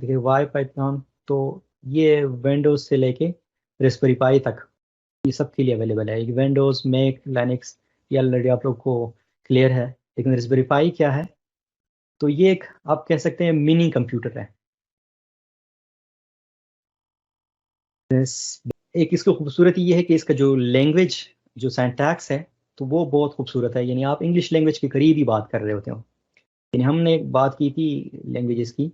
देखिए Y Python तो ये विंडोज से लेके रेस्पबेरी पाई तक ये सब के लिए अवेलेबल है। विंडोज, मैक, लाइनक्स ये ऑलरेडी आप लोग को क्लियर है। लेकिन रेस्पबेरी पाई क्या है? तो ये एक आप कह सकते हैं मिनी कंप्यूटर है। एक इसकी खूबसूरती ये है कि इसका जो लैंग्वेज, जो सिंटैक्स है, तो वो बहुत खूबसूरत है। यानी आप इंग्लिश लैंग्वेज के करीब ही बात कर रहे होते हो। यानी हमने एक बात की थी लैंग्वेजेस की,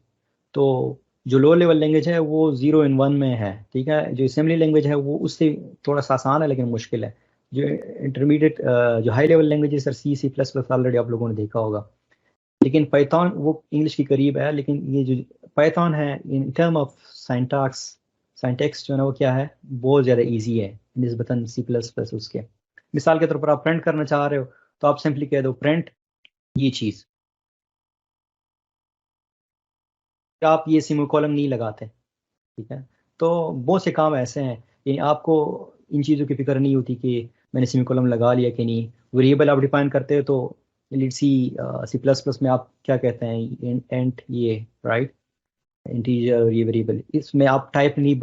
तो जो लो लेवल लैंग्वेज है वो 0 और 1 में है, ठीक है। जो असेंबली लैंग्वेज है वो उससे थोड़ा सा आसान है लेकिन मुश्किल है। जो इंटरमीडिएट, जो हाई लेवल लैंग्वेजेस, सी, सी प्लस प्लस ऑलरेडी आप लोगों ने देखा होगा। लेकिन पाइथन वो इंग्लिश के करीब है। लेकिन ये जो पाइथन है इन टर्म ऑफ साइंटैक्स, साइंटैक्स जो है ना वो क्या है, बहुत ज़्यादा इजी है निस्बतन सी प्लस प्लस उसके। मिसाल के तौर पर आप प्रिंट करना चाह रहे हो तो आप सिंपली कह दो प्रिंट ये चीज़, आप ये सेमीकोलन नहीं लगाते, ठीक है। तो बहुत से काम ऐसे हैं, यानी आपको इन चीज़ों की फिक्र नहीं होती कि मैंने सेमीकोलन लगा लिया कि नहीं। वेरिएबल आप डिफाइन करते हो तो let's see, C plus plus में आप क्या कहते हैं, एंट ये, राइट, इंटीजर और ये वेरिएबल, इसमें आप टाइप नहीं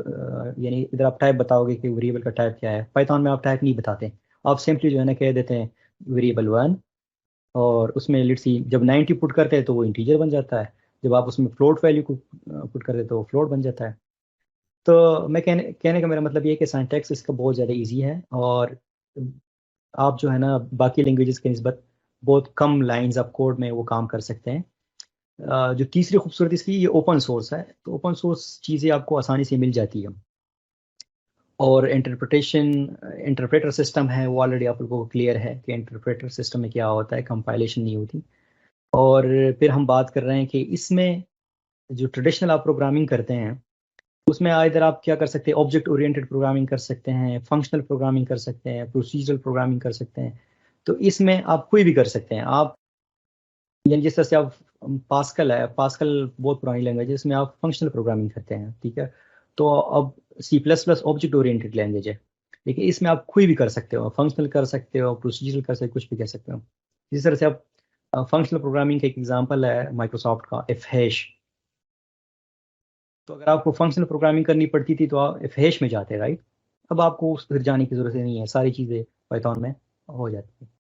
यानी इधर आप टाइप बताओगे कि वेरिएबल का टाइप क्या है। पाइथन में आप टाइप नहीं बताते। आप सिंपली जो है ना कह देते हैं वेरिएबल 1, और उसमें लेट्स सी जब 90 पुट करते हैं तो वो इंटीजर बन जाता है। जब आप उसमें फ्लोट वैल्यू को पुट करते हैं तो वो फ्लोट बन जाता है। तो मैं कहने का मेरा मतलब ये है कि सिंटैक्स इसका बहुत ज़्यादा इजी है, और आप जो है ना बाकी लैंग्वेजेस के निस्बत बहुत कम लाइंस आप कोड में वो काम कर सकते हैं। जो तीसरी खूबसूरती इसकी, ये ओपन सोर्स है। तो ओपन सोर्स चीज़ें आपको आसानी से मिल जाती है। और इंटरप्रेटर सिस्टम है वो ऑलरेडी आप लोगों को क्लियर है कि इंटरप्रेटर सिस्टम में क्या होता है, कंपाइलेशन नहीं होती। और फिर हम बात कर रहे हैं कि इसमें जो ट्रेडिशनल आप प्रोग्रामिंग करते हैं उसमें इधर आप क्या कर सकते हैं, ऑब्जेक्ट ओरिएंटेड प्रोग्रामिंग कर सकते हैं, फंक्शनल प्रोग्रामिंग कर सकते हैं, प्रोसीजरल प्रोग्रामिंग कर सकते हैं। तो इसमें आप कोई भी कर सकते हैं। आप यानी जिस तरह से आप पास्कल है, पास्कल बहुत पुरानी लैंग्वेज है, इसमें आप फंक्शनल प्रोग्रामिंग करते हैं, ठीक है। तो अब C plus plus object oriented language है, लेकिन इसमें आप कोई भी कर सकते हो, फंक्शनल कर सकते हो, प्रोसीजरल कर सकते हो, कुछ भी कर सकते हो। जिस तरह से आप फंक्शनल प्रोग्रामिंग का एक एग्जांपल है माइक्रोसॉफ्ट का एफ हैश। तो अगर आपको फंक्शनल प्रोग्रामिंग करनी पड़ती थी तो आप एफ हैश में जाते, राइट। अब आपको उस फिर जाने की जरूरत ही नहीं है, सारी चीज़ें पाइथन में हो जाती है।